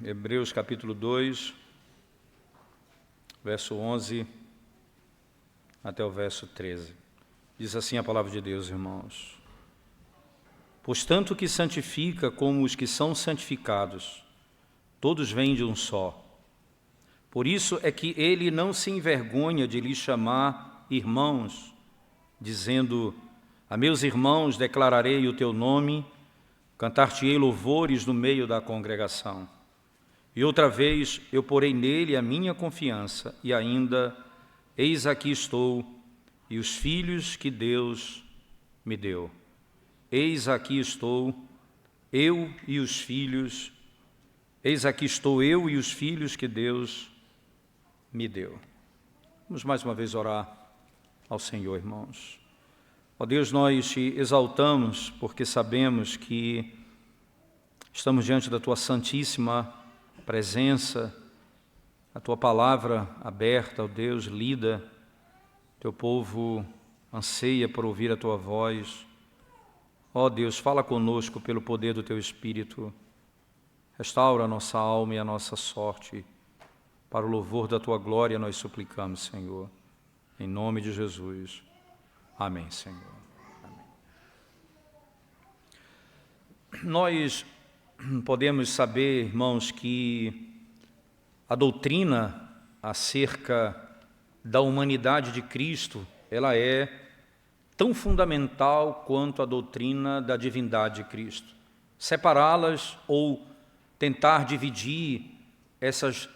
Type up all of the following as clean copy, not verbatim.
Hebreus capítulo 2, verso 11 até o verso 13. Diz assim a palavra de Deus, irmãos: Pois tanto que santifica como os que são santificados, todos vêm de um só. Por isso é que ele não se envergonha de lhes chamar irmãos, dizendo: a meus irmãos declararei o teu nome, cantar-te-ei louvores no meio da congregação. E outra vez eu porei nele a minha confiança, e ainda, eis aqui estou, e os filhos que Deus me deu. Eis aqui estou, eu e os filhos, eis aqui estou eu e os filhos que Deus me deu. Vamos mais uma vez orar ao Senhor, irmãos. Ó Deus, nós te exaltamos porque sabemos que estamos diante da Tua santíssima presença, a Tua palavra aberta, ó Deus, lida. Teu povo anseia por ouvir a Tua voz. Ó Deus, fala conosco pelo poder do Teu Espírito. Restaura a nossa alma e a nossa sorte. Para o louvor da Tua glória nós suplicamos, Senhor. Em nome de Jesus. Amém, Senhor. Amém. Nós podemos saber, irmãos, que a doutrina acerca da humanidade de Cristo, ela é tão fundamental quanto a doutrina da divindade de Cristo. Separá-las ou tentar dividir essas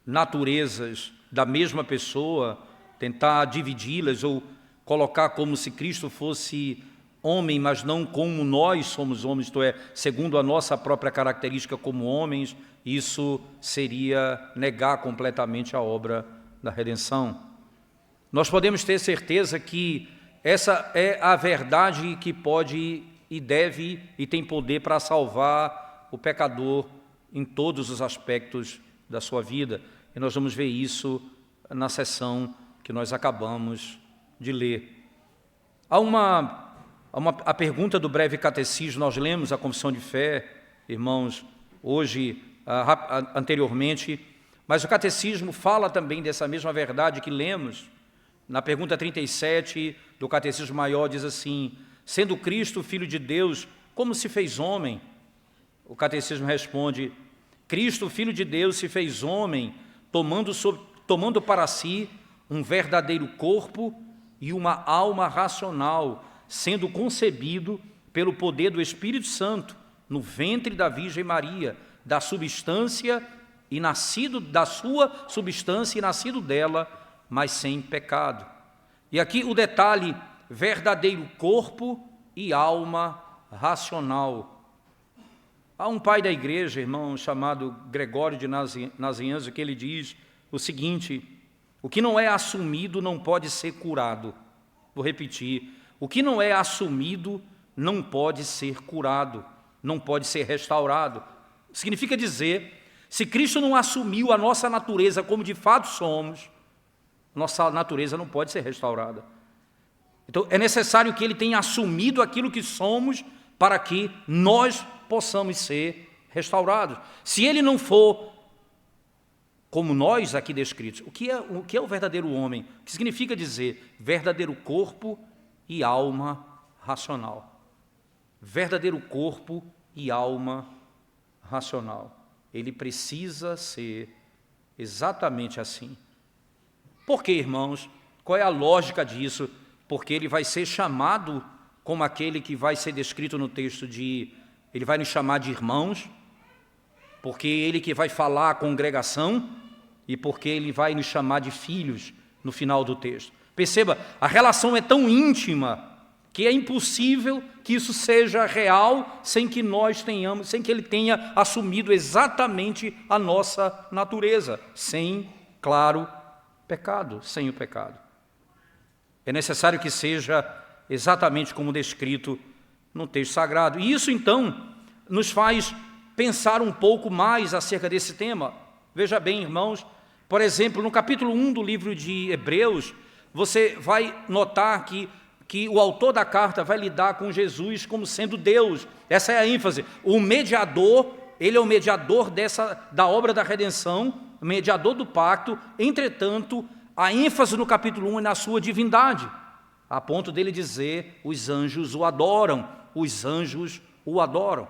naturezas da mesma pessoa, tentar dividi-las ou colocar como se Cristo fosse homem, mas não como nós somos homens, isto é, segundo a nossa própria característica como homens, isso seria negar completamente a obra da redenção. Nós podemos ter certeza que essa é a verdade que pode e deve e tem poder para salvar o pecador em todos os aspectos da sua vida. E nós vamos ver isso na sessão que nós acabamos de ler. Há a pergunta do breve catecismo, nós lemos a confissão de fé, irmãos, hoje, anteriormente, mas o catecismo fala também dessa mesma verdade que lemos. Na pergunta 37 do catecismo maior diz assim: sendo Cristo Filho de Deus, como se fez homem? O catecismo responde: Cristo, Filho de Deus, se fez homem, tomando para si um verdadeiro corpo e uma alma racional, sendo concebido pelo poder do Espírito Santo no ventre da Virgem Maria, da substância e nascido da sua substância e nascido dela, mas sem pecado. E aqui o detalhe: verdadeiro corpo e alma racional. Há um pai da igreja, irmão, chamado Gregório de Nazianzo, que ele diz o seguinte: o que não é assumido não pode ser curado. Vou repetir: o que não é assumido não pode ser curado, não pode ser restaurado. Significa dizer, se Cristo não assumiu a nossa natureza como de fato somos, nossa natureza não pode ser restaurada. Então é necessário que Ele tenha assumido aquilo que somos para que nós possamos ser restaurados. Se Ele não for como nós aqui descritos, o que é o verdadeiro homem? O que significa dizer verdadeiro corpo e alma racional? Verdadeiro corpo e alma racional. Ele precisa ser exatamente assim. Por quê, irmãos? Qual é a lógica disso? Porque ele vai ser chamado como aquele que vai ser descrito no texto ele vai nos chamar de irmãos, porque ele que vai falar à congregação e porque ele vai nos chamar de filhos no final do texto. Perceba, a relação é tão íntima que é impossível que isso seja real sem que ele tenha assumido exatamente a nossa natureza, sem, claro, pecado, sem o pecado. É necessário que seja exatamente como descrito no texto sagrado. E isso, então, nos faz pensar um pouco mais acerca desse tema. Veja bem, irmãos, por exemplo, no capítulo 1 do livro de Hebreus, você vai notar que o autor da carta vai lidar com Jesus como sendo Deus. Essa é a ênfase. O mediador ele é o mediador da obra da redenção, o mediador do pacto. Entretanto, a ênfase no capítulo 1 é na sua divindade, a ponto dele dizer: os anjos o adoram, os anjos o adoram.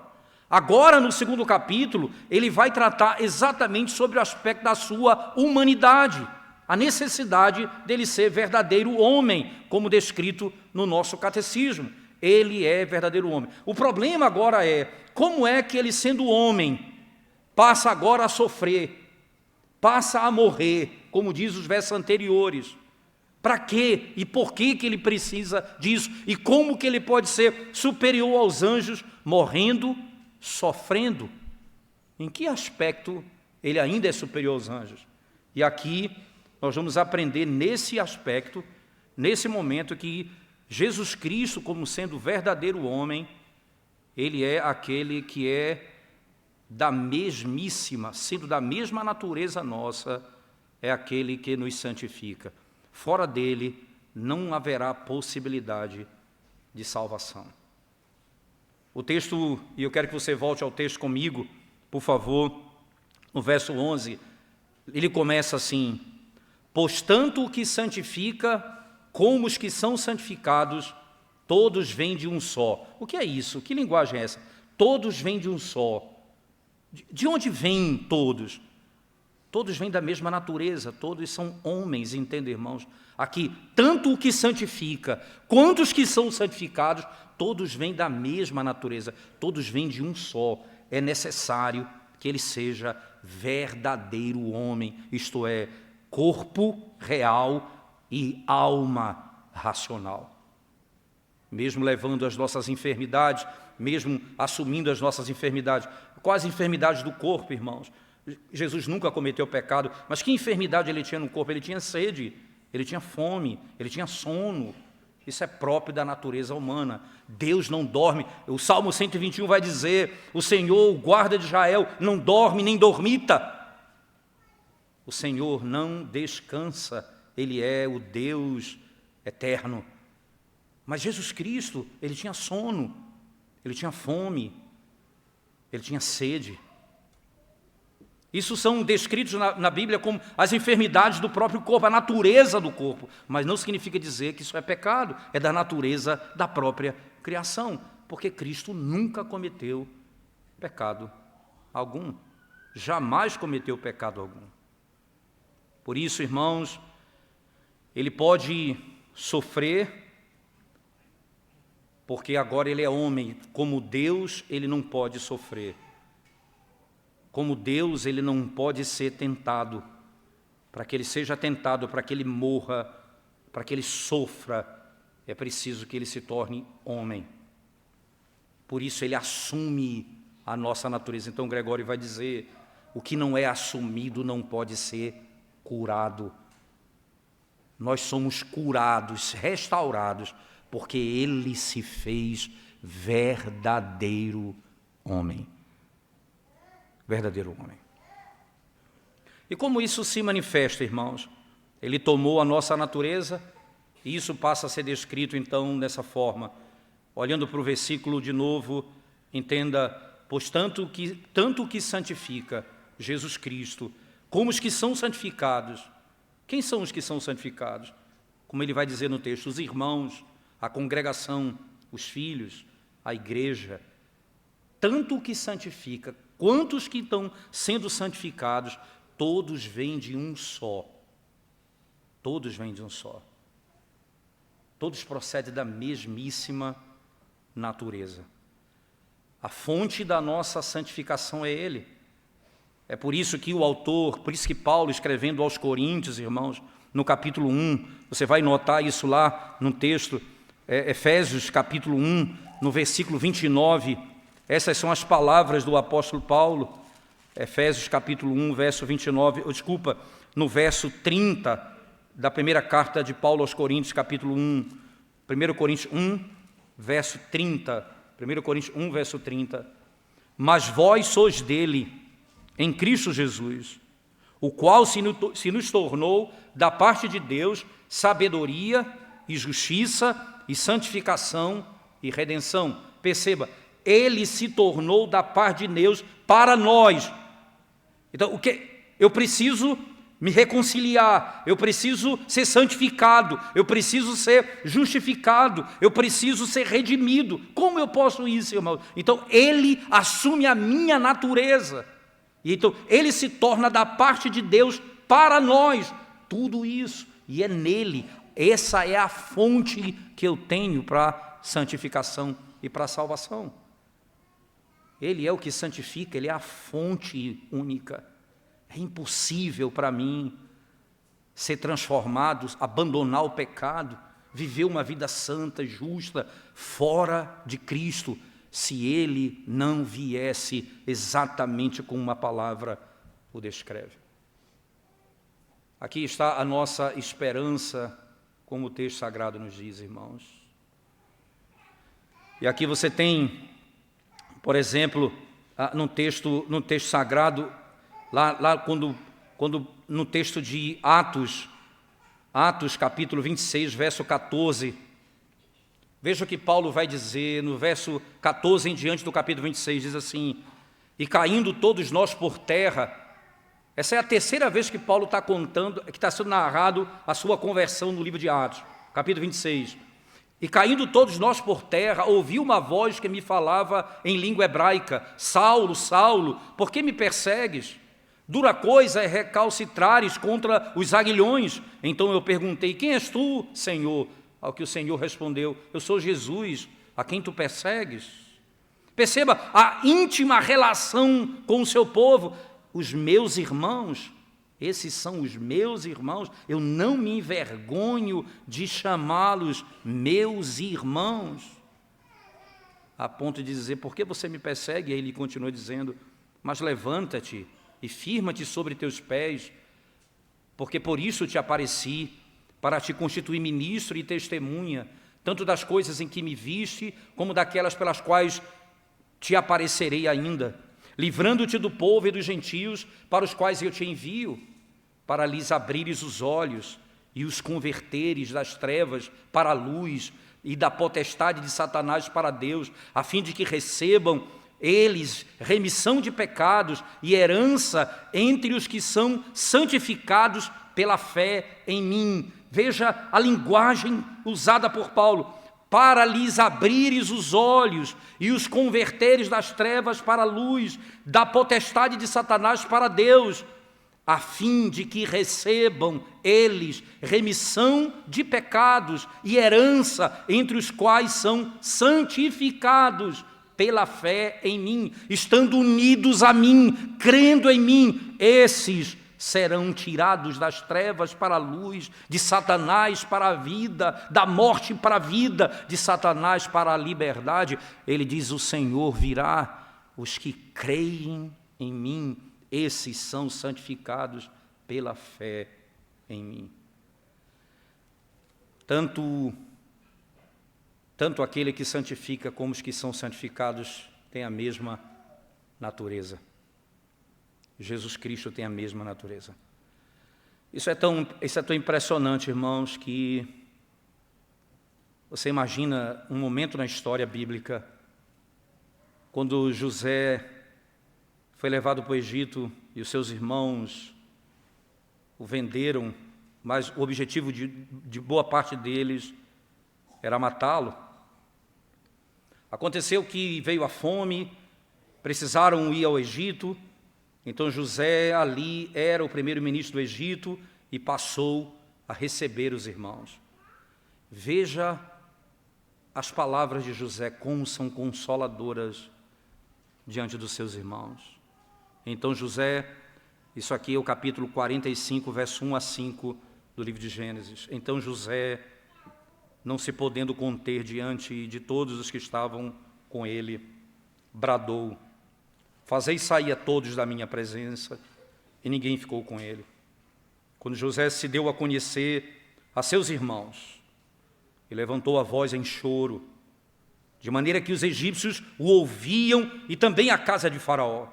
Agora, no segundo capítulo, ele vai tratar exatamente sobre o aspecto da sua humanidade, a necessidade dele ser verdadeiro homem, como descrito no nosso catecismo. Ele é verdadeiro homem. O problema agora é, como é que ele, sendo homem, passa agora a sofrer, passa a morrer, como diz os versos anteriores? Para quê e por que ele precisa disso? E como que ele pode ser superior aos anjos, morrendo, sofrendo? Em que aspecto ele ainda é superior aos anjos? E aqui nós vamos aprender nesse aspecto, nesse momento, que Jesus Cristo, como sendo verdadeiro homem, ele é aquele que é da mesmíssima, sendo da mesma natureza nossa, é aquele que nos santifica. Fora dele não haverá possibilidade de salvação. O texto, e eu quero que você volte ao texto comigo, por favor, no verso 11, ele começa assim: pois tanto o que santifica como os que são santificados, todos vêm de um só. O que é isso? Que linguagem é essa? Todos vêm de um só. De onde vêm todos? Todos vêm da mesma natureza, todos são homens, entende, irmãos? Aqui, tanto o que santifica, quanto os que são santificados, todos vêm da mesma natureza, todos vêm de um só. É necessário que ele seja verdadeiro homem, isto é, corpo real e alma racional. Mesmo levando as nossas enfermidades, mesmo assumindo as nossas enfermidades. Quais enfermidades do corpo, irmãos? Jesus nunca cometeu pecado, mas que enfermidade ele tinha no corpo? Ele tinha sede, ele tinha fome, ele tinha sono. Isso é próprio da natureza humana. Deus não dorme. O Salmo 121 vai dizer: o Senhor, o guarda de Israel, não dorme nem dormita. O Senhor não descansa. Ele é o Deus eterno. Mas Jesus Cristo, ele tinha sono, ele tinha fome, ele tinha sede. Isso são descritos na Bíblia como as enfermidades do próprio corpo, a natureza do corpo. Mas não significa dizer que isso é pecado, é da natureza da própria criação. Porque Cristo nunca cometeu pecado algum, jamais cometeu pecado algum. Por isso, irmãos, ele pode sofrer, porque agora ele é homem. Como Deus, ele não pode sofrer. Como Deus, ele não pode ser tentado. Para que ele seja tentado, para que ele morra, para que ele sofra, é preciso que ele se torne homem. Por isso ele assume a nossa natureza. Então Gregório vai dizer: o que não é assumido não pode ser curado. Nós somos curados, restaurados, porque ele se fez verdadeiro homem. Verdadeiro homem. E como isso se manifesta, irmãos? Ele tomou a nossa natureza, e isso passa a ser descrito então dessa forma. Olhando para o versículo de novo, entenda: pois tanto o que santifica, Jesus Cristo, como os que são santificados. Quem são os que são santificados? Como ele vai dizer no texto: os irmãos, a congregação, os filhos, a igreja. Tanto o que santifica, quanto os que estão sendo santificados, todos vêm de um só. Todos vêm de um só. Todos procedem da mesmíssima natureza. A fonte da nossa santificação é ele. É por isso que o autor, por isso que Paulo, escrevendo aos Coríntios, irmãos, no capítulo 1, você vai notar isso lá no texto, Efésios capítulo 1, no versículo 29, essas são as palavras do apóstolo Paulo, Efésios capítulo 1, verso 29, no verso 30 da primeira carta de Paulo aos Coríntios, capítulo 1, 1 Coríntios 1, verso 30, 1 Coríntios 1, verso 30, mas vós sois dele, em Cristo Jesus, o qual se nos tornou, da parte de Deus, sabedoria e justiça e santificação e redenção. Perceba, ele se tornou da parte de Deus para nós. Então, eu preciso me reconciliar, eu preciso ser santificado, eu preciso ser justificado, eu preciso ser redimido. Como eu posso isso, irmão? Então, ele assume a minha natureza. E então, ele se torna da parte de Deus para nós. Tudo isso. E é nele. Essa é a fonte que eu tenho para santificação e para salvação. Ele é o que santifica, ele é a fonte única. É impossível para mim ser transformado, abandonar o pecado, viver uma vida santa, justa, fora de Cristo, se ele não viesse exatamente como uma palavra o descreve. Aqui está a nossa esperança, como o texto sagrado nos diz, irmãos. E aqui você tem, por exemplo, no texto sagrado, lá quando no texto de Atos capítulo 26, verso 14, veja o que Paulo vai dizer no verso 14 em diante do capítulo 26, diz assim: e caindo todos nós por terra. Essa é a terceira vez que Paulo está contando, que está sendo narrado a sua conversão no livro de Atos, capítulo 26. E caindo todos nós por terra, ouvi uma voz que me falava em língua hebraica: Saulo, Saulo, por que me persegues? Dura coisa é recalcitrares contra os aguilhões. Então eu perguntei: quem és tu, Senhor? Ao que o Senhor respondeu: eu sou Jesus, a quem tu persegues. Perceba a íntima relação com o seu povo. Os meus irmãos, esses são os meus irmãos, eu não me envergonho de chamá-los meus irmãos. A ponto de dizer: por que você me persegue? E ele continua dizendo: mas levanta-te e firma-te sobre teus pés, porque por isso te apareci, para te constituir ministro e testemunha, tanto das coisas em que me viste, como daquelas pelas quais te aparecerei ainda, livrando-te do povo e dos gentios, para os quais eu te envio, para lhes abrires os olhos e os converteres das trevas para a luz e da potestade de Satanás para Deus, a fim de que recebam eles remissão de pecados e herança entre os que são santificados pela fé em mim. Veja a linguagem usada por Paulo: para lhes abrires os olhos e os converteres das trevas para a luz, da potestade de Satanás para Deus, a fim de que recebam eles remissão de pecados e herança entre os quais são santificados pela fé em mim, estando unidos a mim, crendo em mim. Esses serão tirados das trevas para a luz, de Satanás para a vida, da morte para a vida, de Satanás para a liberdade. Ele diz: o Senhor virá, os que creem em mim, esses são santificados pela fé em mim. Tanto aquele que santifica como os que são santificados têm a mesma natureza. Jesus Cristo tem a mesma natureza. Isso é tão impressionante, irmãos, que você imagina um momento na história bíblica, quando José foi levado para o Egito e os seus irmãos o venderam, mas o objetivo de boa parte deles era matá-lo. Aconteceu que veio a fome, precisaram ir ao Egito. Então José ali era o primeiro-ministro do Egito e passou a receber os irmãos. Veja as palavras de José, como são consoladoras diante dos seus irmãos. Então José, isso aqui é o capítulo 45, verso 1 a 5 do livro de Gênesis. Então José, não se podendo conter diante de todos os que estavam com ele, bradou: fazei sair a todos da minha presença. E ninguém ficou com ele. Quando José se deu a conhecer a seus irmãos, e levantou a voz em choro, de maneira que os egípcios o ouviam e também a casa de Faraó,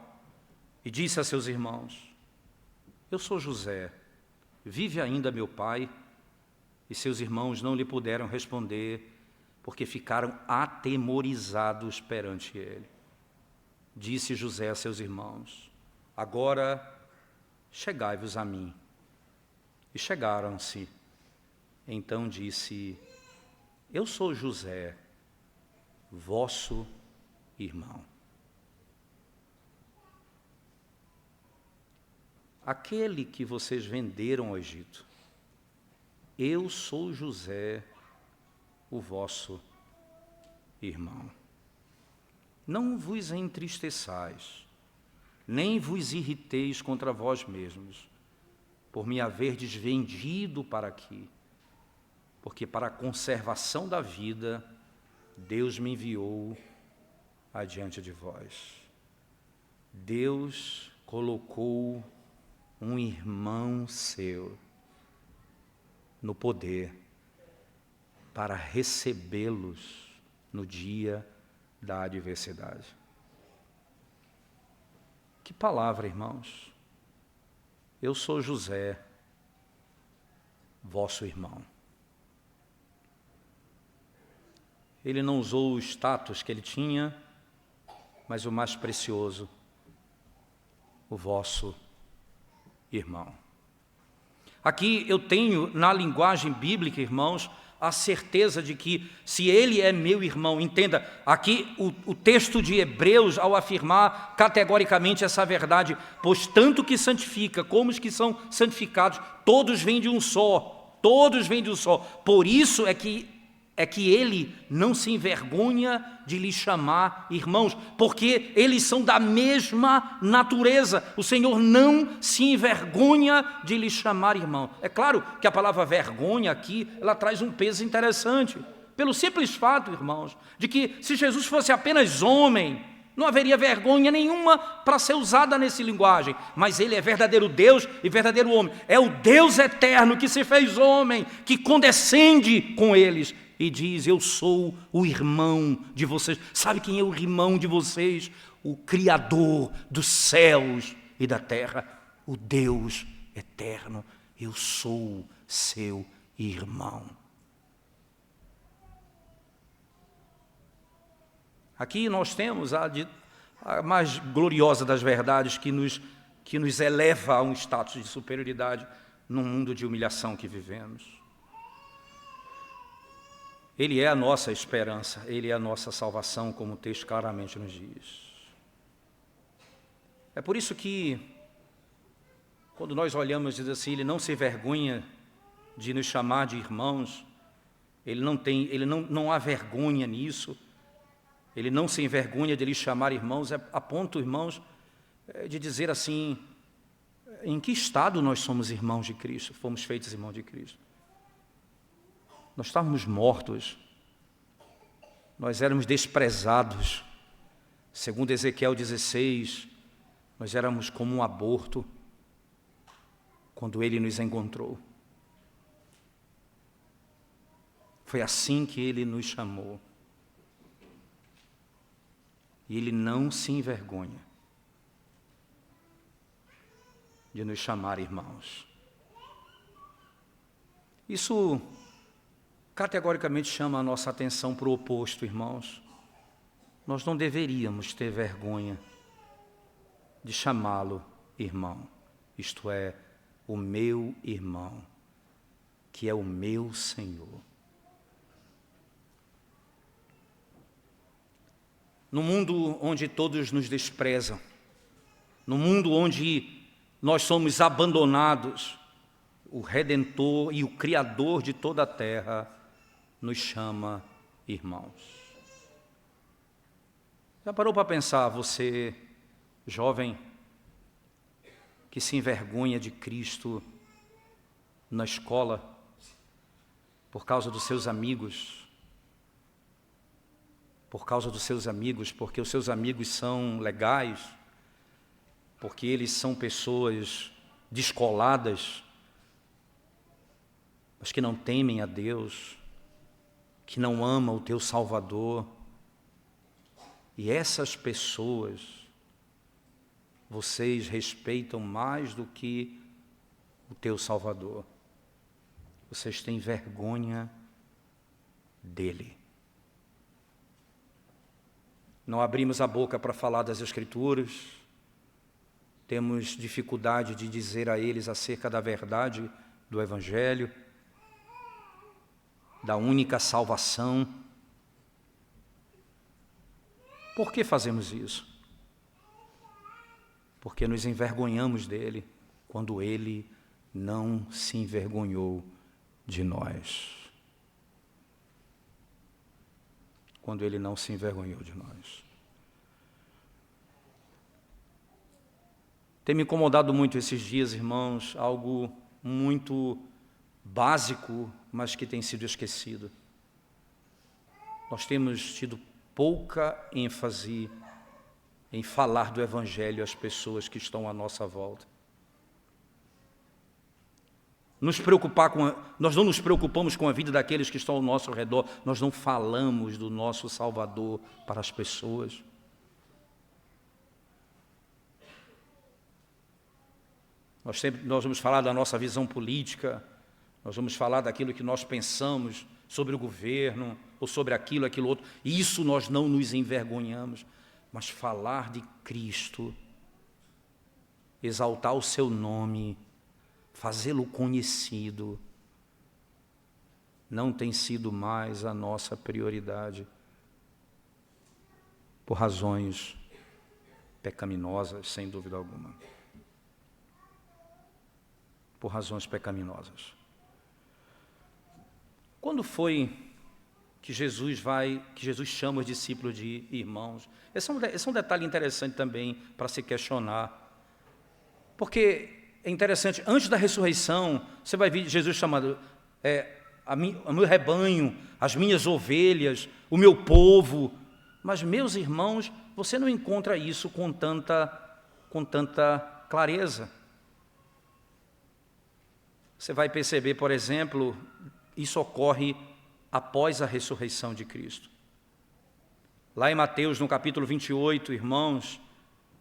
e disse a seus irmãos: eu sou José, vive ainda meu pai? E seus irmãos não lhe puderam responder, porque ficaram atemorizados perante ele. Disse José a seus irmãos: agora chegai-vos a mim. E chegaram-se. Então disse: eu sou José, vosso irmão. Aquele que vocês venderam ao Egito. Eu sou José, o vosso irmão. Não vos entristeçais, nem vos irriteis contra vós mesmos, por me haverdes vendido para aqui, porque para a conservação da vida, Deus me enviou adiante de vós. Deus colocou um irmão seu no poder para recebê-los no dia da adversidade. Que palavra, irmãos! Eu sou José, vosso irmão. Ele não usou o status que ele tinha, mas o mais precioso, o vosso irmão. Aqui eu tenho, na linguagem bíblica, irmãos, a certeza de que, se ele é meu irmão, entenda, aqui o texto de Hebreus, ao afirmar categoricamente essa verdade, pois tanto que santifica como os que são santificados, todos vêm de um só, por isso é que ele não se envergonha de lhes chamar irmãos, porque eles são da mesma natureza. O Senhor não se envergonha de lhes chamar irmão. É claro que a palavra vergonha aqui, ela traz um peso interessante, pelo simples fato, irmãos, de que se Jesus fosse apenas homem, não haveria vergonha nenhuma para ser usada nessa linguagem, mas ele é verdadeiro Deus e verdadeiro homem. É o Deus eterno que se fez homem, que condescende com eles e diz: eu sou o irmão de vocês. Sabe quem é o irmão de vocês? O Criador dos céus e da terra, o Deus eterno. Eu sou seu irmão. Aqui nós temos a mais gloriosa das verdades que nos eleva a um status de superioridade num mundo de humilhação que vivemos. Ele é a nossa esperança, Ele é a nossa salvação, como o texto claramente nos diz. É por isso que, quando nós olhamos e diz assim, Ele não se envergonha de nos chamar de irmãos, Ele não há vergonha nisso, Ele não se envergonha de lhes chamar irmãos, a ponto, irmãos, de dizer assim, em que estado nós somos irmãos de Cristo, fomos feitos irmãos de Cristo? Nós estávamos mortos, nós éramos desprezados, segundo Ezequiel 16, nós éramos como um aborto, quando Ele nos encontrou. Foi assim que Ele nos chamou. E Ele não se envergonha de nos chamar irmãos. Isso categoricamente chama a nossa atenção para o oposto, irmãos. Nós não deveríamos ter vergonha de chamá-lo irmão, isto é, o meu irmão, que é o meu Senhor. No mundo onde todos nos desprezam, no mundo onde nós somos abandonados, o Redentor e o Criador de toda a terra nos chama irmãos. Já parou para pensar, você, jovem, que se envergonha de Cristo na escola, por causa dos seus amigos, porque os seus amigos são legais, porque eles são pessoas descoladas, mas que não temem a Deus, que não amam o teu Salvador. E essas pessoas, vocês respeitam mais do que o teu Salvador. Vocês têm vergonha dele. não abrimos a boca para falar das Escrituras, temos dificuldade de dizer a eles acerca da verdade do Evangelho, da única salvação. Por que fazemos isso? Porque nos envergonhamos dele, quando ele não se envergonhou de nós. Quando ele não se envergonhou de nós. Tem me incomodado muito esses dias, irmãos, algo muito básico, mas que tem sido esquecido. Nós temos tido pouca ênfase em falar do Evangelho às pessoas que estão à nossa volta. Nós não nos preocupamos com a vida daqueles que estão ao nosso redor, nós não falamos do nosso Salvador para as pessoas. Nós vamos falar da nossa visão política, nós vamos falar daquilo que nós pensamos sobre o governo, ou sobre aquilo outro. Isso nós não nos envergonhamos, mas falar de Cristo, exaltar o seu nome, fazê-lo conhecido, não tem sido mais a nossa prioridade, por razões pecaminosas, sem dúvida alguma. Por razões pecaminosas. Quando foi que Jesus chama os discípulos de irmãos? Esse é um detalhe interessante também para se questionar. Porque é interessante, antes da ressurreição, você vai ver Jesus chamando o meu rebanho, as minhas ovelhas, o meu povo. Mas, meus irmãos, você não encontra isso com tanta clareza. Você vai perceber, por exemplo, isso ocorre após a ressurreição de Cristo. Lá em Mateus, no capítulo 28, irmãos,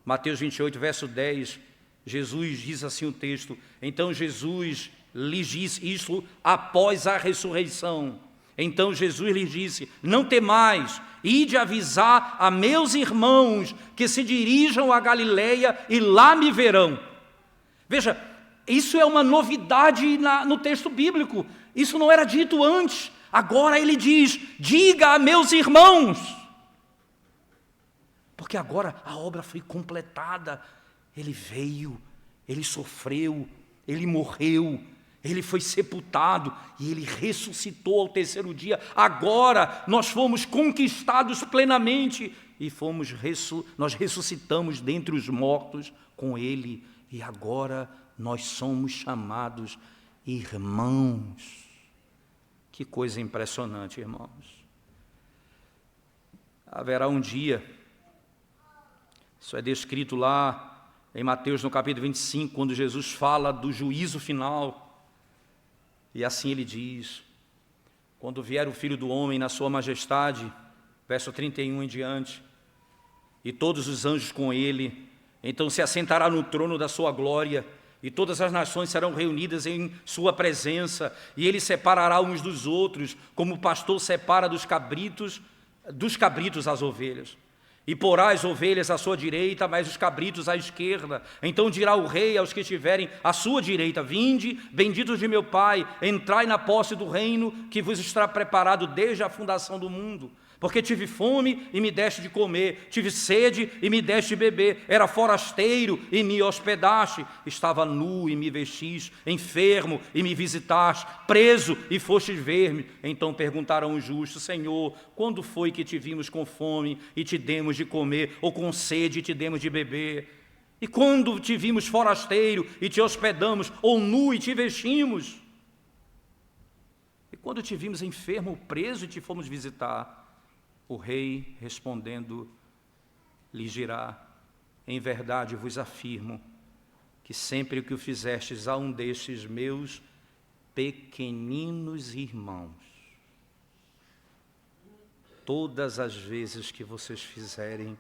Mateus 28, verso 10, Jesus diz assim o texto: então Jesus lhes disse isso após a ressurreição. Então Jesus lhes disse: não temais, ide avisar a meus irmãos que se dirijam a Galileia e lá me verão. Veja, isso é uma novidade no texto bíblico. Isso não era dito antes. Agora ele diz: diga a meus irmãos. Porque agora a obra foi completada. Ele veio, ele sofreu, ele morreu, ele foi sepultado e ele ressuscitou ao terceiro dia. Agora nós fomos conquistados plenamente e nós ressuscitamos dentre os mortos com ele. E agora nós somos chamados irmãos. Que coisa impressionante, irmãos. Haverá um dia, isso é descrito lá em Mateus no capítulo 25, quando Jesus fala do juízo final. E assim ele diz: quando vier o Filho do Homem na sua majestade, verso 31 em diante, e todos os anjos com ele, então se assentará no trono da sua glória, e todas as nações serão reunidas em sua presença, e ele separará uns dos outros, como o pastor separa dos cabritos as ovelhas. E porá as ovelhas à sua direita, mas os cabritos à esquerda. Então dirá o rei aos que estiverem à sua direita: vinde, benditos de meu Pai, entrai na posse do reino que vos está preparado desde a fundação do mundo. Porque tive fome e me deste de comer, tive sede e me deste de beber, era forasteiro e me hospedaste, estava nu e me vestis, enfermo e me visitaste, preso e fostes ver-me. Então perguntaram os justos: Senhor, quando foi que te vimos com fome e te demos de comer, ou com sede e te demos de beber? E quando te vimos forasteiro e te hospedamos, ou nu e te vestimos? E quando te vimos enfermo ou preso e te fomos visitar? O rei, respondendo, lhes dirá: em verdade vos afirmo que sempre que o fizestes a um destes meus pequeninos irmãos, todas as vezes que vocês fizerem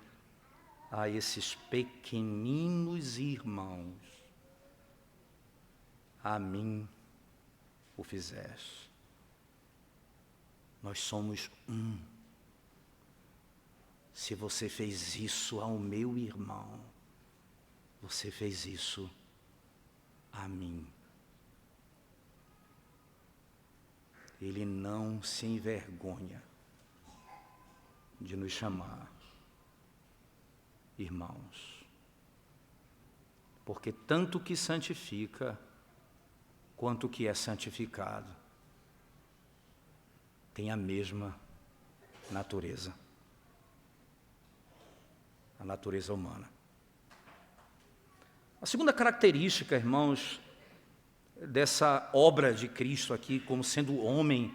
a esses pequeninos irmãos, a mim o fizeste. Nós somos um. se você fez isso ao meu irmão, você fez isso a mim. Ele não se envergonha de nos chamar irmãos, porque tanto que santifica, quanto que é santificado, tem a mesma natureza, a natureza humana. A segunda característica, irmãos, dessa obra de Cristo aqui, como sendo homem,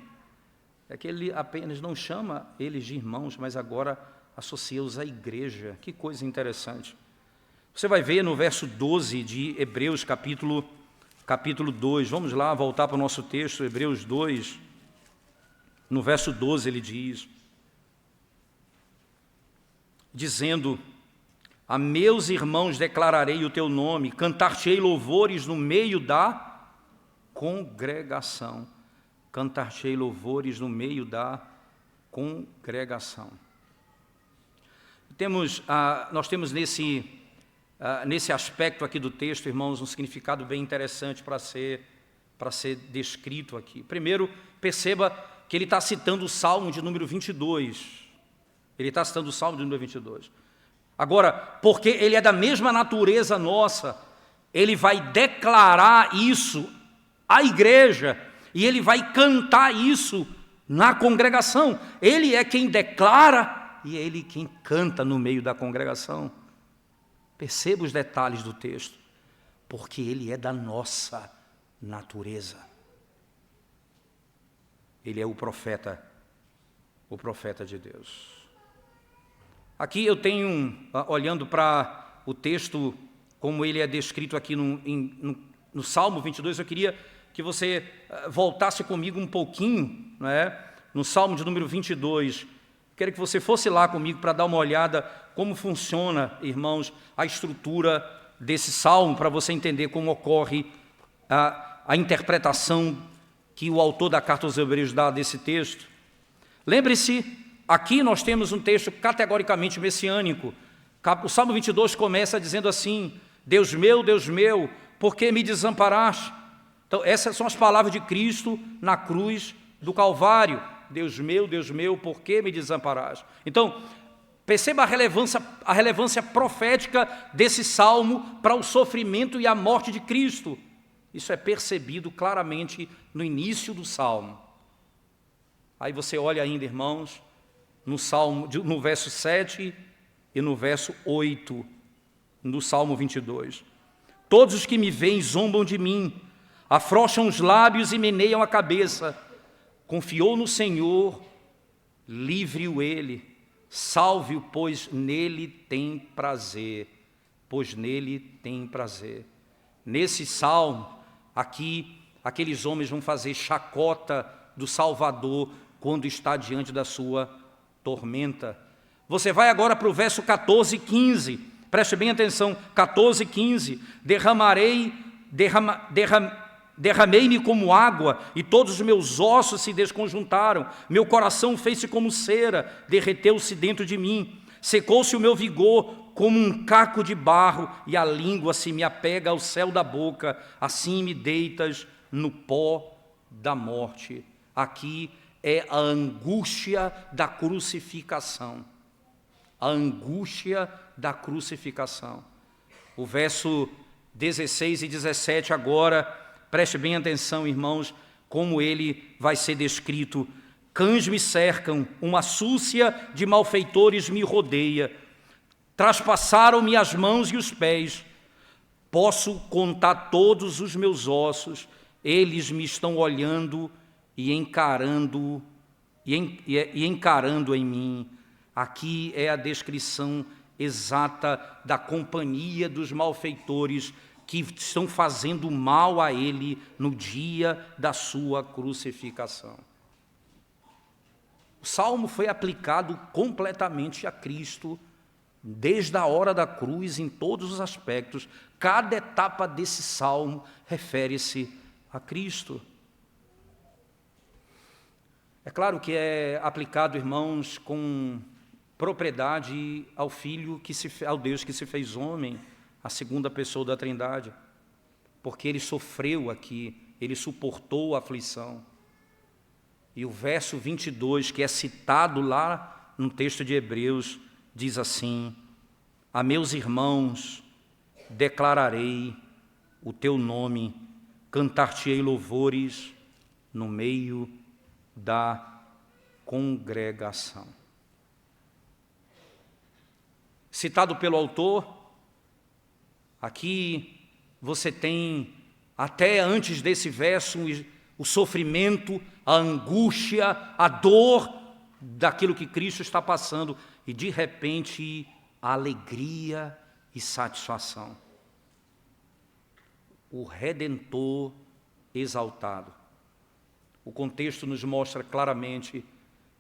é que ele apenas não chama eles de irmãos, mas agora associa-os à igreja. Que coisa interessante. Você vai ver no verso 12 de Hebreus, capítulo 2. Vamos lá, voltar para o nosso texto, Hebreus 2. No verso 12 ele diz, dizendo: a meus irmãos declararei o teu nome, cantar-te-ei louvores no meio da congregação. Cantar-te-ei louvores no meio da congregação. Nós temos nesse aspecto aqui do texto, irmãos, um significado bem interessante para ser descrito aqui. Primeiro, perceba que ele está citando o Salmo de número 22. Ele está citando o Salmo de número 22. Agora, porque ele é da mesma natureza nossa, ele vai declarar isso à igreja e ele vai cantar isso na congregação. Ele é quem declara e é ele quem canta no meio da congregação. Perceba os detalhes do texto, porque ele é da nossa natureza. Ele é o profeta de Deus. Aqui eu tenho, olhando para o texto, como ele é descrito aqui no Salmo 22, eu queria que você voltasse comigo um pouquinho, no Salmo de número 22. Quero que você fosse lá comigo para dar uma olhada como funciona, irmãos, a estrutura desse Salmo, para você entender como ocorre a interpretação que o autor da Carta aos Hebreus dá desse texto. Lembre-se, aqui nós temos um texto categoricamente messiânico. O Salmo 22 começa dizendo assim: Deus meu, por que me desamparaste? Então, essas são as palavras de Cristo na cruz do Calvário. Deus meu, por que me desamparaste? Então, perceba a relevância profética desse salmo para o sofrimento e a morte de Cristo. Isso é percebido claramente no início do salmo. Aí você olha ainda, irmãos, no verso 7 e no verso 8, no Salmo 22. Todos os que me veem zombam de mim, afrouxam os lábios e meneiam a cabeça. Confiou no Senhor, livre-o ele, salve-o, pois nele tem prazer. Nesse salmo, aqui, aqueles homens vão fazer chacota do Salvador quando está diante da sua tormenta. Você vai agora para o verso 14 e 15, preste bem atenção, 14 e 15, derramei-me como água, e todos os meus ossos se desconjuntaram, meu coração fez-se como cera, derreteu-se dentro de mim, secou-se o meu vigor como um caco de barro, e a língua se me apega ao céu da boca, assim me deitas no pó da morte. Aqui é a angústia da crucificação. A angústia da crucificação. O verso 16 e 17 agora, preste bem atenção, irmãos, como ele vai ser descrito. Cães me cercam, uma súcia de malfeitores me rodeia. Traspassaram-me as mãos e os pés. Posso contar todos os meus ossos. Eles me estão olhando e encarando em mim. Aqui é a descrição exata da companhia dos malfeitores que estão fazendo mal a ele no dia da sua crucificação. O salmo foi aplicado completamente a Cristo, desde a hora da cruz, em todos os aspectos. Cada etapa desse salmo refere-se a Cristo. É claro que é aplicado, irmãos, com propriedade ao Filho, ao Deus que se fez homem, a segunda pessoa da Trindade, porque ele sofreu aqui, ele suportou a aflição. E o verso 22, que é citado lá no texto de Hebreus, diz assim: a meus irmãos declararei o teu nome, cantar-te-ei louvores no meio da congregação. Citado pelo autor, aqui você tem, até antes desse verso, o sofrimento, a angústia, a dor daquilo que Cristo está passando, e de repente a alegria e satisfação. O Redentor exaltado. O contexto nos mostra claramente: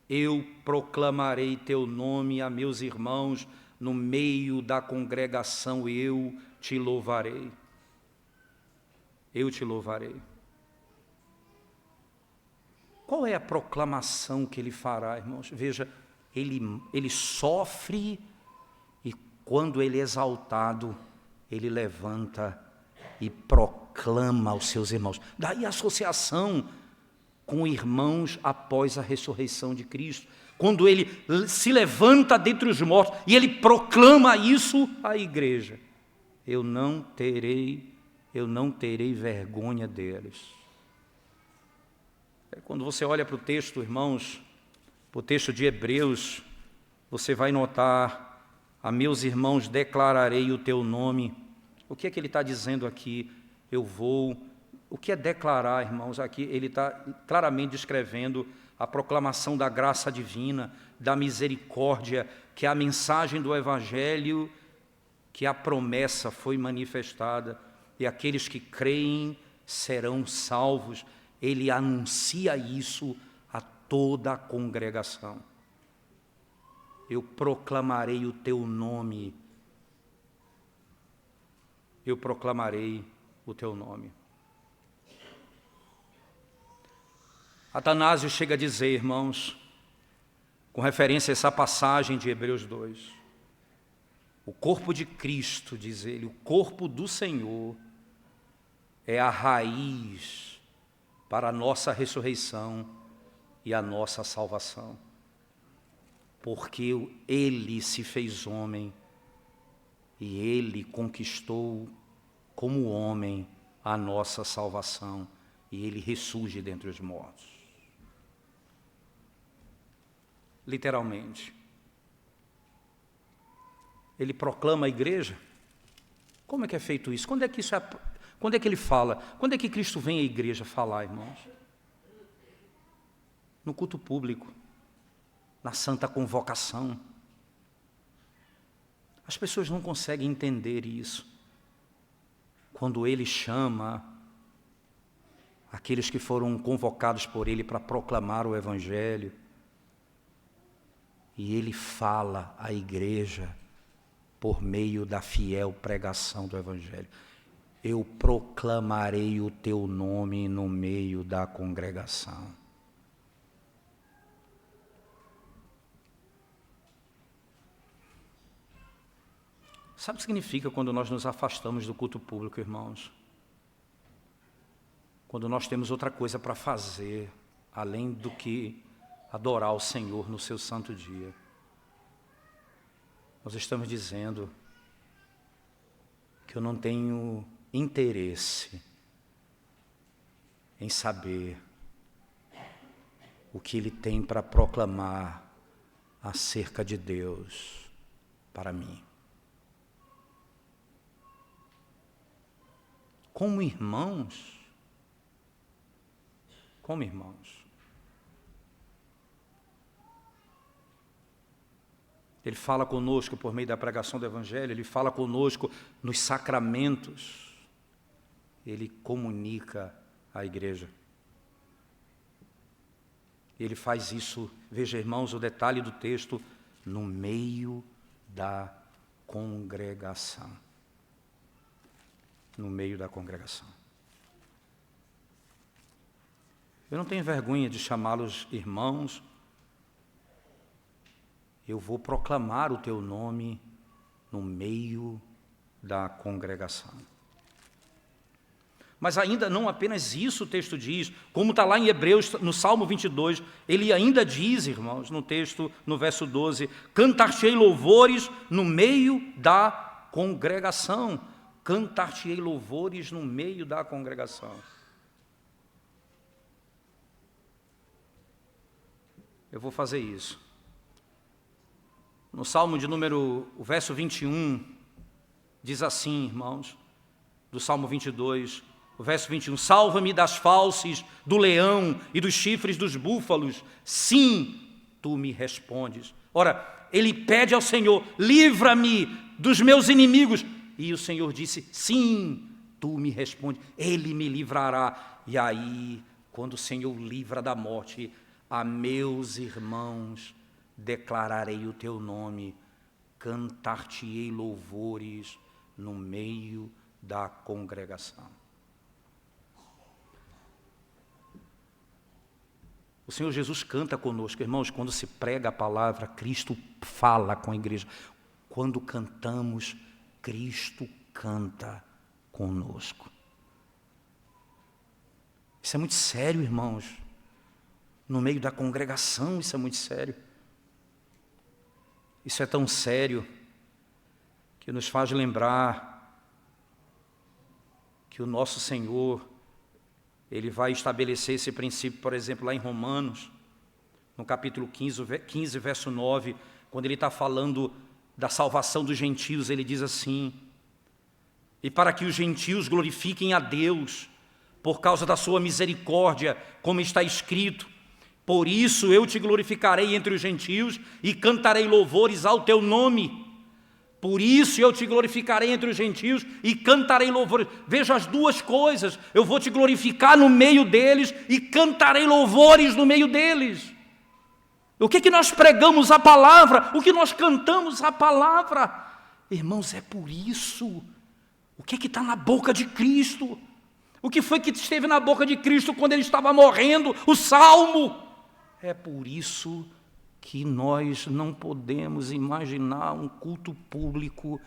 eu proclamarei teu nome a meus irmãos, no meio da congregação eu te louvarei. Eu te louvarei. Qual é a proclamação que ele fará, irmãos? Veja, ele sofre, e quando ele é exaltado, ele levanta e proclama aos seus irmãos. Daí a associação com irmãos após a ressurreição de Cristo. Quando ele se levanta dentre os mortos e ele proclama isso à igreja: eu não terei vergonha deles. Quando você olha para o texto, irmãos, para o texto de Hebreus, você vai notar: a meus irmãos declararei o teu nome. O que é que ele está dizendo aqui? O que é declarar, irmãos? Aqui ele está claramente descrevendo a proclamação da graça divina, da misericórdia, que é a mensagem do Evangelho, que a promessa foi manifestada, e aqueles que creem serão salvos. Ele anuncia isso a toda a congregação. Eu proclamarei o teu nome. Eu proclamarei o teu nome. Atanásio chega a dizer, irmãos, com referência a essa passagem de Hebreus 2, o corpo de Cristo, diz ele, o corpo do Senhor é a raiz para a nossa ressurreição e a nossa salvação, porque ele se fez homem e ele conquistou como homem a nossa salvação, e ele ressurge dentre os mortos. Literalmente. Ele proclama a igreja. Como é que é feito isso? Quando é que ele fala? Quando é que Cristo vem à igreja falar, irmãos? No culto público, na santa convocação. As pessoas não conseguem entender isso. Quando ele chama aqueles que foram convocados por ele para proclamar o Evangelho, e ele fala à igreja por meio da fiel pregação do Evangelho: eu proclamarei o teu nome no meio da congregação. Sabe o que significa quando nós nos afastamos do culto público, irmãos? Quando nós temos outra coisa para fazer, além do que adorar o Senhor no seu santo dia. Nós estamos dizendo que eu não tenho interesse em saber o que ele tem para proclamar acerca de Deus para mim. Como irmãos, ele fala conosco por meio da pregação do Evangelho, ele fala conosco nos sacramentos, ele comunica à igreja. Ele faz isso, veja, irmãos, o detalhe do texto, no meio da congregação. No meio da congregação. Eu não tenho vergonha de chamá-los irmãos. eu vou proclamar o teu nome no meio da congregação. Mas ainda não apenas isso o texto diz, como está lá em Hebreus, no Salmo 22, ele ainda diz, irmãos, no texto, no verso 12, cantar-te-ei louvores no meio da congregação. Cantar-te-ei louvores no meio da congregação. Eu vou fazer isso. No Salmo de número, o verso 21, diz assim, irmãos, do Salmo 22, o verso 21, salva-me das falses, do leão e dos chifres dos búfalos, sim, tu me respondes. Ora, ele pede ao Senhor, livra-me dos meus inimigos, e o Senhor disse, sim, tu me respondes, ele me livrará. E aí, quando o Senhor livra da morte, a meus irmãos declararei o teu nome, cantar-te-ei louvores no meio da congregação. O Senhor Jesus canta conosco, irmãos, quando se prega a palavra, Cristo fala com a igreja. Quando cantamos, Cristo canta conosco. Isso é muito sério, irmãos. No meio da congregação, isso é muito sério. Isso é tão sério que nos faz lembrar que o nosso Senhor, Ele vai estabelecer esse princípio, por exemplo, lá em Romanos, no capítulo 15, verso 9, quando Ele está falando da salvação dos gentios, Ele diz assim, e para que os gentios glorifiquem a Deus, por causa da sua misericórdia, como está escrito, por isso eu te glorificarei entre os gentios e cantarei louvores ao teu nome. Por isso eu te glorificarei entre os gentios e cantarei louvores. Veja as duas coisas. Eu vou te glorificar no meio deles e cantarei louvores no meio deles. O que nós pregamos a palavra? O que nós cantamos a palavra? Irmãos, é por isso. O que está na boca de Cristo? O que foi que esteve na boca de Cristo quando Ele estava morrendo? O Salmo. É por isso que nós não podemos imaginar um culto público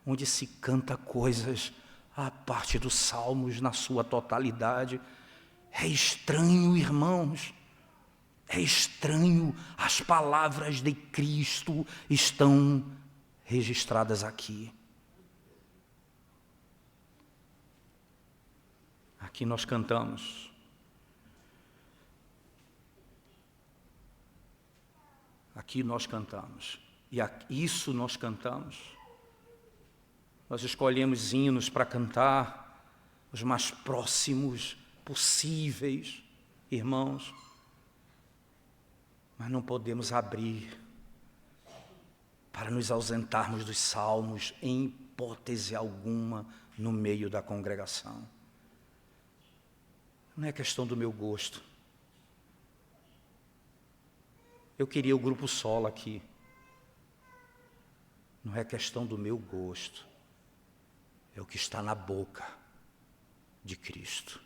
onde se canta coisas à parte dos salmos na sua totalidade. É estranho, irmãos, é estranho. As palavras de Cristo estão registradas aqui. Aqui nós cantamos. Aqui nós cantamos, e isso nós cantamos. Nós escolhemos hinos para cantar, os mais próximos possíveis, irmãos, mas não podemos abrir para nos ausentarmos dos salmos, em hipótese alguma, no meio da congregação. Não é questão do meu gosto. Eu queria o grupo solo aqui. Não é questão do meu gosto. É o que está na boca de Cristo.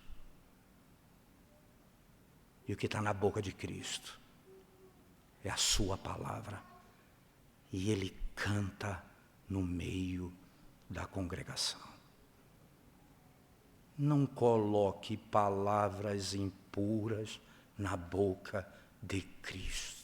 E o que está na boca de Cristo é a sua palavra. E Ele canta no meio da congregação. Não coloque palavras impuras na boca de Cristo.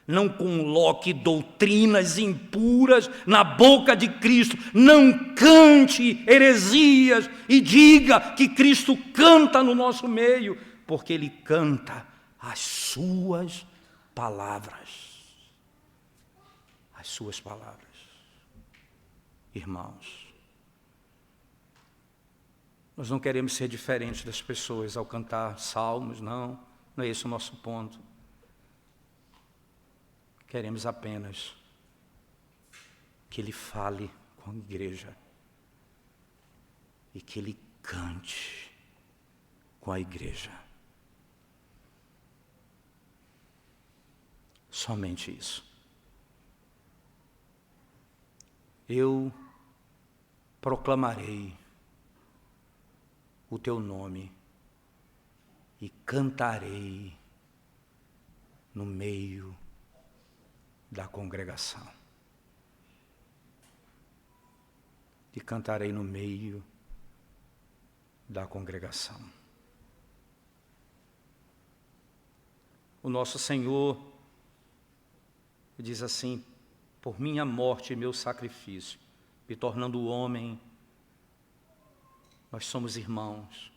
Não coloque doutrinas impuras na boca de Cristo. Não cante heresias e diga que Cristo canta no nosso meio, porque Ele canta as suas palavras. As suas palavras. Irmãos, nós não queremos ser diferentes das pessoas ao cantar salmos, não é esse o nosso ponto. Queremos apenas que Ele fale com a igreja e que Ele cante com a igreja. Somente isso. Eu proclamarei o teu nome e cantarei no meio da congregação. E cantarei no meio da congregação. O nosso Senhor diz assim: por minha morte e meu sacrifício, me tornando homem, nós somos irmãos.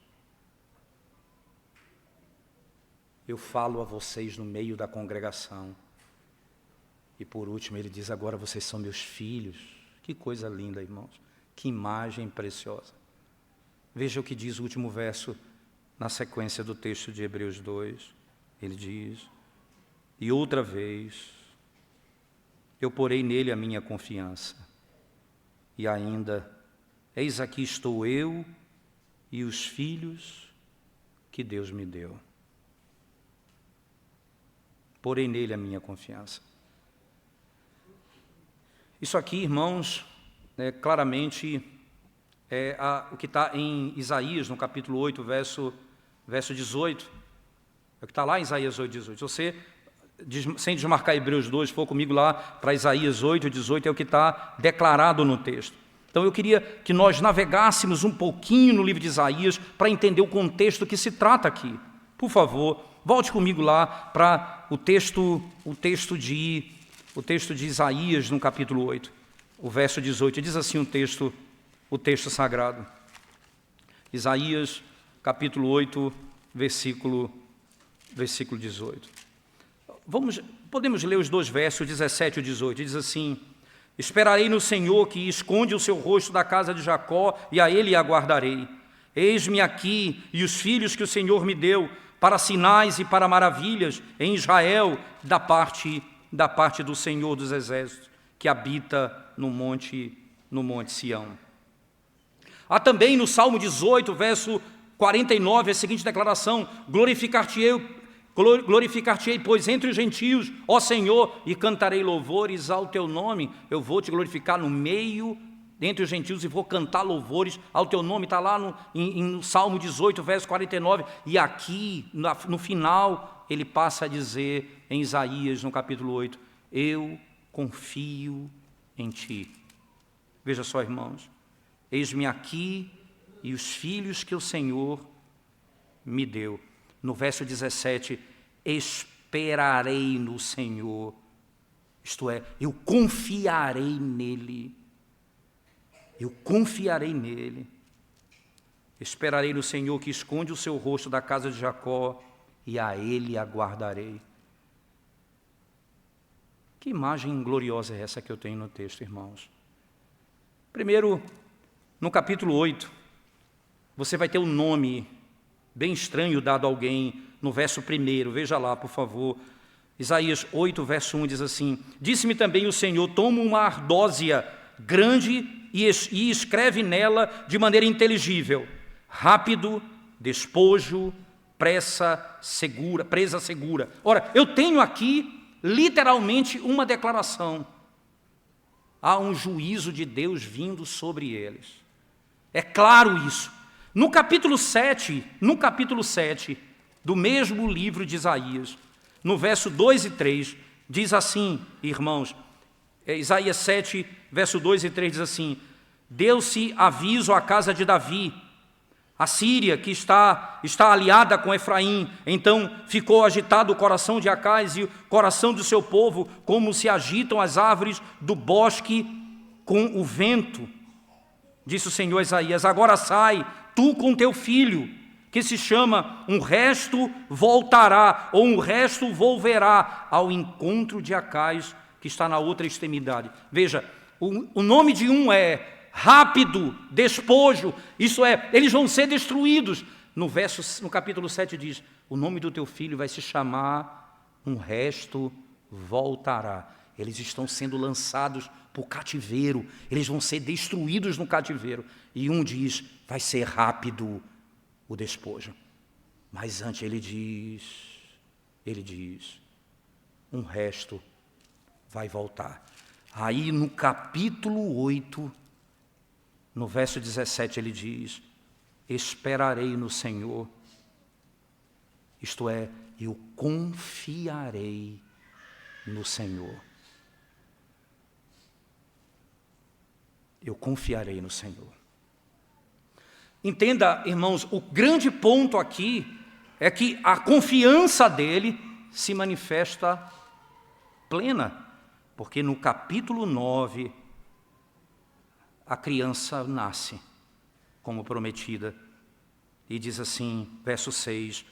Eu falo a vocês no meio da congregação. E por último ele diz: agora vocês são meus filhos. Que coisa linda, irmãos. Que imagem preciosa. Veja o que diz o último verso na sequência do texto de Hebreus 2. Ele diz: e outra vez eu porei nele a minha confiança. E ainda, eis aqui estou eu e os filhos que Deus me deu. Porei nele a minha confiança. Isso aqui, irmãos, claramente é o que está em Isaías, no capítulo 8, verso 18. É o que está lá em Isaías 8, 18. Se você, sem desmarcar Hebreus 2, for comigo lá para Isaías 8, 18, é o que está declarado no texto. Então eu queria que nós navegássemos um pouquinho no livro de Isaías para entender o contexto que se trata aqui. Por favor, volte comigo lá para o texto de Isaías, no capítulo 8, o verso 18. Diz assim o texto sagrado. Isaías, capítulo 8, versículo 18. Podemos ler os dois versos, 17 e 18. Diz assim: esperarei no Senhor, que esconde o seu rosto da casa de Jacó, e a ele aguardarei. Eis-me aqui e os filhos que o Senhor me deu, para sinais e para maravilhas em Israel, da parte do Senhor dos Exércitos, que habita no monte Sião. Há também no Salmo 18, verso 49, a seguinte declaração: glorificar-te-ei, pois entre os gentios, ó Senhor, e cantarei louvores ao teu nome. Eu vou te glorificar no meio, entre os gentios, e vou cantar louvores ao teu nome. Está lá no Salmo 18, verso 49, e aqui, no final, ele passa a dizer, em Isaías, no capítulo 8, eu confio em ti. Veja só, irmãos, eis-me aqui e os filhos que o Senhor me deu. No verso 17, esperarei no Senhor, isto é, eu confiarei nele. Eu confiarei nele. Esperarei no Senhor, que esconde o seu rosto da casa de Jacó, e a ele aguardarei. Que imagem gloriosa é essa que eu tenho no texto, irmãos? Primeiro, no capítulo 8, você vai ter um nome bem estranho dado a alguém no verso 1. Veja lá, por favor. Isaías 8, verso 1 diz assim: disse-me também o Senhor, toma uma ardósia grande e escreve nela de maneira inteligível: rápido, despojo, presa segura. Ora, eu tenho aqui literalmente uma declaração. Há um juízo de Deus vindo sobre eles. É claro isso. No capítulo 7 do mesmo livro de Isaías, no verso 2 e 3, diz assim, irmãos, Isaías 7, verso 2 e 3 diz assim: deu-se aviso à casa de Davi, a Síria, que está aliada com Efraim, então ficou agitado o coração de Acais e o coração do seu povo, como se agitam as árvores do bosque com o vento. Disse o Senhor a Isaías: agora sai, tu com teu filho, que se chama um resto voltará, ou um resto volverá ao encontro de Acais, que está na outra extremidade. Veja, o nome de um é rápido, despojo, isso é, eles vão ser destruídos. No capítulo 7 diz: o nome do teu filho vai se chamar um resto voltará. Eles estão sendo lançados para o cativeiro, eles vão ser destruídos no cativeiro. E um diz: vai ser rápido o despojo. Mas antes ele diz, um resto vai voltar. Aí no capítulo 8, no verso 17 ele diz: esperarei no Senhor, isto é, eu confiarei no Senhor. eu confiarei no Senhor. Entenda, irmãos, o grande ponto aqui é que a confiança dele se manifesta plena, porque no capítulo 9, a criança nasce como prometida, e diz assim, verso 6,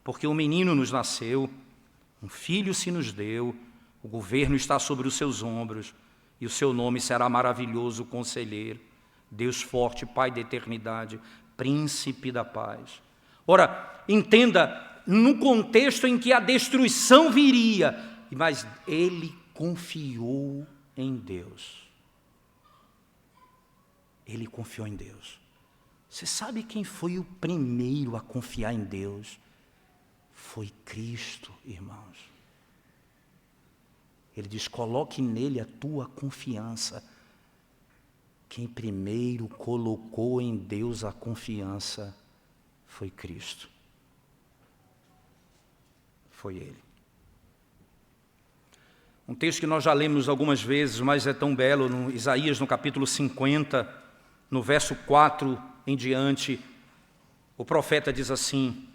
porque um menino nos nasceu, um filho se nos deu, o governo está sobre os seus ombros, e o seu nome será maravilhoso Conselheiro, Deus forte, Pai da eternidade, Príncipe da paz. Ora, entenda, no contexto em que a destruição viria, mas ele confiou em Deus. Ele confiou em Deus. Você sabe quem foi o primeiro a confiar em Deus? Foi Cristo, irmãos. Ele diz, coloque nele a tua confiança. Quem primeiro colocou em Deus a confiança foi Cristo. Foi Ele. Um texto que nós já lemos algumas vezes, mas é tão belo, no Isaías, no capítulo 50, no verso 4 em diante, o profeta diz assim,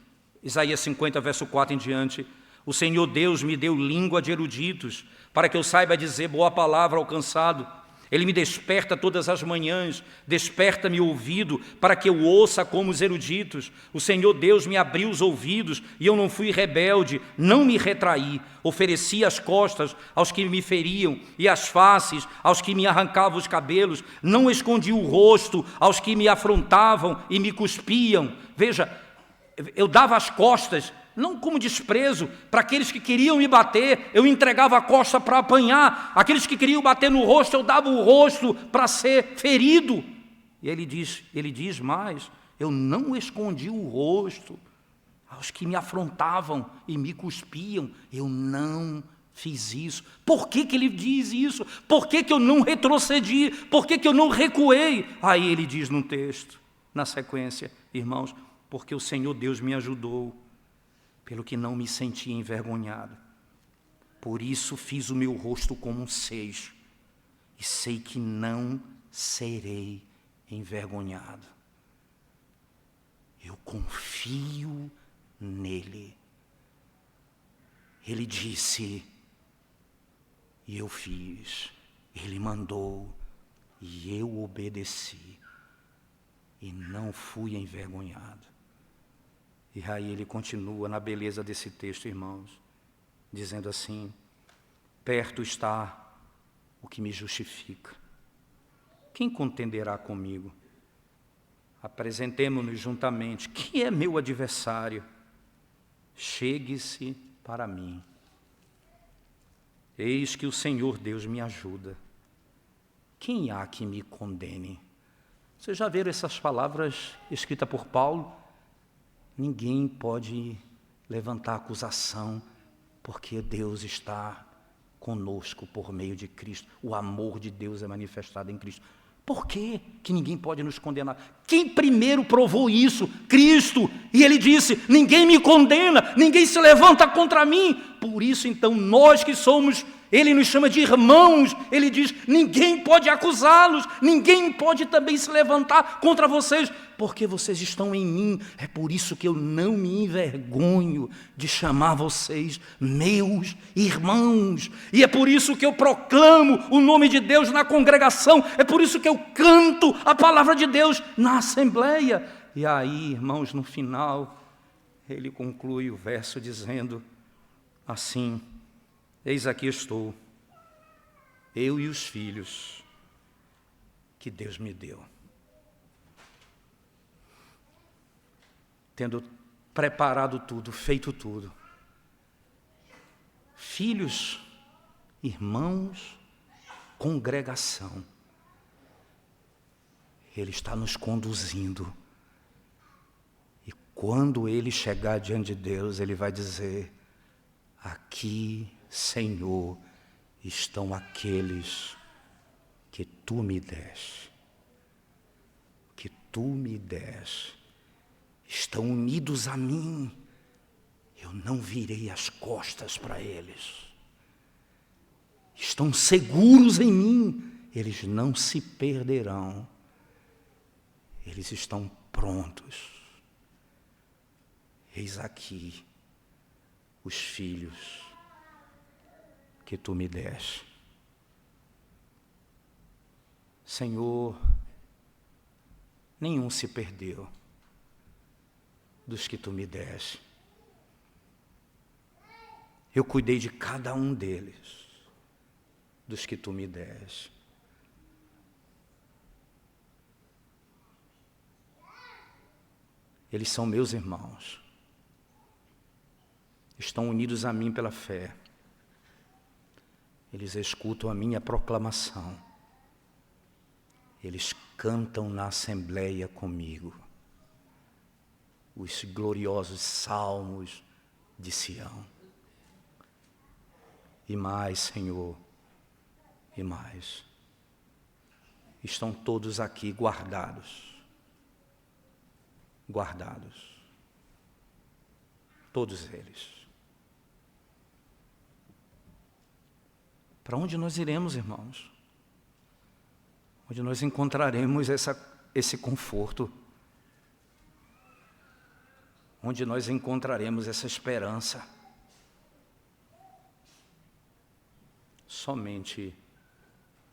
Isaías 50, verso 4 em diante, o Senhor Deus me deu língua de eruditos, para que eu saiba dizer boa palavra ao cansado. Ele me desperta todas as manhãs, desperta-me o ouvido, para que eu ouça como os eruditos. O Senhor Deus me abriu os ouvidos, e eu não fui rebelde, não me retraí. Ofereci as costas aos que me feriam, e as faces aos que me arrancavam os cabelos. Não escondi o rosto aos que me afrontavam e me cuspiam. Veja, eu dava as costas, não como desprezo, para aqueles que queriam me bater, eu entregava a costa para apanhar, aqueles que queriam bater no rosto, eu dava o rosto para ser ferido. E ele diz mais, eu não escondi o rosto aos que me afrontavam e me cuspiam, eu não fiz isso. Por que ele diz isso? Por que eu não retrocedi? Por que eu não recuei? Aí ele diz num texto, na sequência, irmãos, porque o Senhor Deus me ajudou, pelo que não me senti envergonhado. Por isso fiz o meu rosto como um seixo, e sei que não serei envergonhado. Eu confio nele. Ele disse, e eu fiz. Ele mandou, e eu obedeci. E não fui envergonhado. E aí ele continua na beleza desse texto, irmãos, dizendo assim, perto está o que me justifica. Quem contenderá comigo? Apresentemo-nos juntamente. Quem é meu adversário? Chegue-se para mim. Eis que o Senhor Deus me ajuda. Quem há que me condene? Vocês já viram essas palavras escritas por Paulo? Ninguém pode levantar acusação, porque Deus está conosco por meio de Cristo. O amor de Deus é manifestado em Cristo. Por que ninguém pode nos condenar? Quem primeiro provou isso? Cristo. E ele disse, ninguém me condena, ninguém se levanta contra mim. Por isso, então, nós que somos, ele nos chama de irmãos, ele diz, ninguém pode acusá-los, ninguém pode também se levantar contra vocês, porque vocês estão em mim. É por isso que eu não me envergonho de chamar vocês meus irmãos. E é por isso que eu proclamo o nome de Deus na congregação. É por isso que eu canto a palavra de Deus na assembleia. E aí, irmãos, no final, ele conclui o verso dizendo assim, eis aqui estou, eu e os filhos que Deus me deu. Tendo preparado tudo, feito tudo. Filhos, irmãos, congregação. Ele está nos conduzindo. E quando ele chegar diante de Deus, ele vai dizer, aqui, Senhor, estão aqueles que tu me deste. Que tu me deste. Estão unidos a mim, eu não virei as costas para eles. Estão seguros em mim, eles não se perderão, eles estão prontos. Eis aqui os filhos que tu me deste. Senhor, nenhum se perdeu dos que tu me deste. Eu cuidei de cada um deles, dos que tu me deste. Eles são meus irmãos. Estão unidos a mim pela fé. Eles escutam a minha proclamação. Eles cantam na assembleia comigo os gloriosos salmos de Sião. E mais, Senhor, e mais. Estão todos aqui guardados. Guardados. Todos eles. Para onde nós iremos, irmãos? Onde nós encontraremos esse conforto? Onde nós encontraremos essa esperança? Somente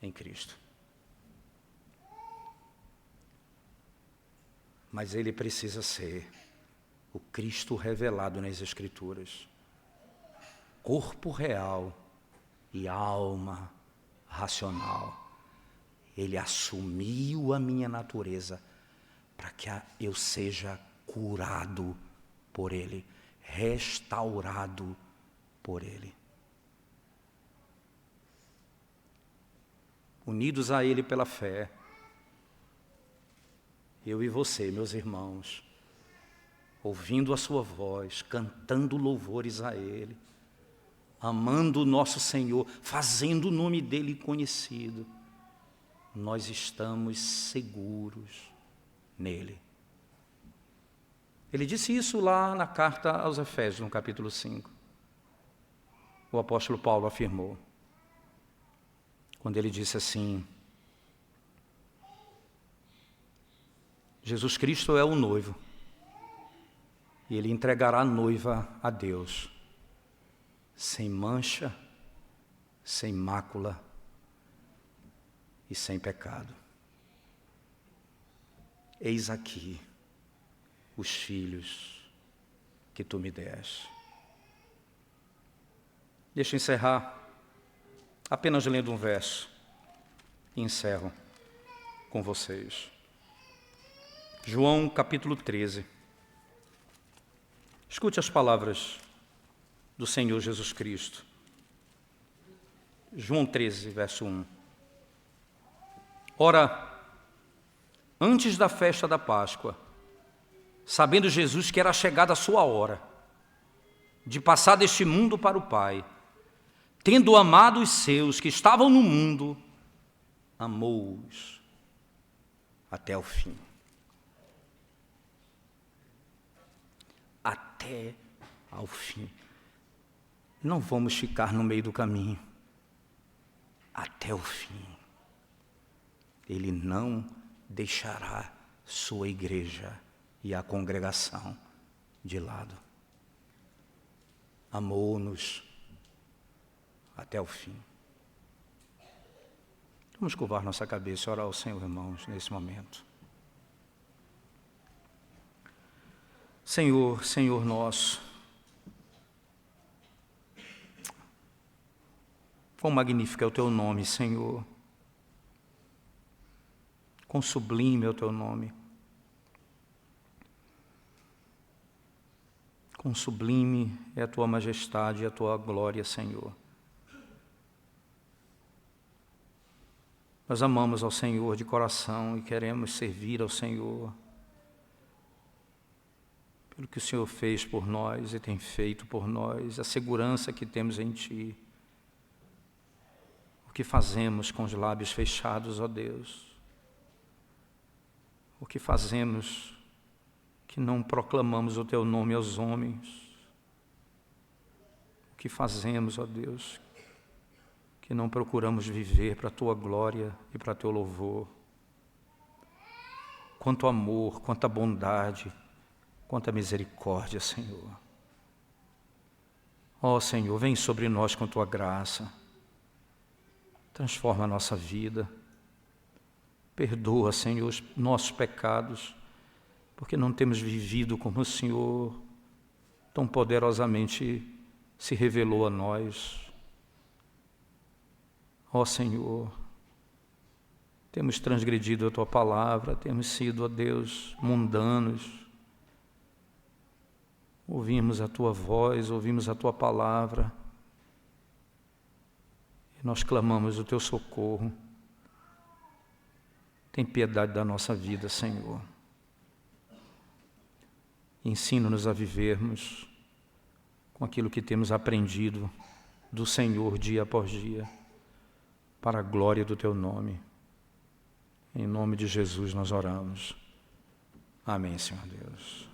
em Cristo. Mas ele precisa ser o Cristo revelado nas Escrituras. Corpo real e alma racional. Ele assumiu a minha natureza para que eu seja curado por Ele, restaurado por Ele. Unidos a Ele pela fé, eu e você, meus irmãos, ouvindo a sua voz, cantando louvores a Ele, amando o nosso Senhor, fazendo o nome dEle conhecido, nós estamos seguros nele. Ele disse isso lá na carta aos Efésios, no capítulo 5. O apóstolo Paulo afirmou, quando ele disse assim: Jesus Cristo é o noivo, e ele entregará a noiva a Deus, sem mancha, sem mácula e sem pecado. Eis aqui os filhos que tu me deste. Deixa eu encerrar apenas lendo um verso e encerro com vocês. João capítulo 13. Escute as palavras do Senhor Jesus Cristo. João 13, verso 1. Ora, antes da festa da Páscoa, sabendo Jesus que era chegada a sua hora de passar deste mundo para o Pai, tendo amado os seus que estavam no mundo, amou-os até o fim. Até ao fim. Não vamos ficar no meio do caminho. Até o fim. Ele não deixará sua igreja e a congregação de lado. Amou-nos até o fim. Vamos curvar nossa cabeça e orar ao Senhor, irmãos, nesse momento. Senhor, Senhor nosso, quão magnífico é o Teu nome, Senhor. Quão sublime é o Teu nome. Quão sublime é a Tua majestade e a Tua glória, Senhor. Nós amamos ao Senhor de coração e queremos servir ao Senhor pelo que o Senhor fez por nós e tem feito por nós, a segurança que temos em Ti. O que fazemos com os lábios fechados, ó Deus? O que fazemos que não proclamamos o Teu nome aos homens? O que fazemos, ó Deus, que que não procuramos viver para a Tua glória e para Teu louvor. Quanto amor, quanta bondade, quanta misericórdia, Senhor. Ó Senhor, vem sobre nós com Tua graça. Transforma a nossa vida. Perdoa, Senhor, os nossos pecados, porque não temos vivido como o Senhor tão poderosamente se revelou a nós. Ó Senhor, temos transgredido a Tua palavra, temos sido, ó Deus, mundanos. Ouvimos a Tua voz, ouvimos a Tua palavra, e nós clamamos o Teu socorro. Tem piedade da nossa vida, Senhor. Ensina-nos a vivermos com aquilo que temos aprendido do Senhor dia após dia, para a glória do Teu nome. Em nome de Jesus nós oramos. Amém, Senhor Deus.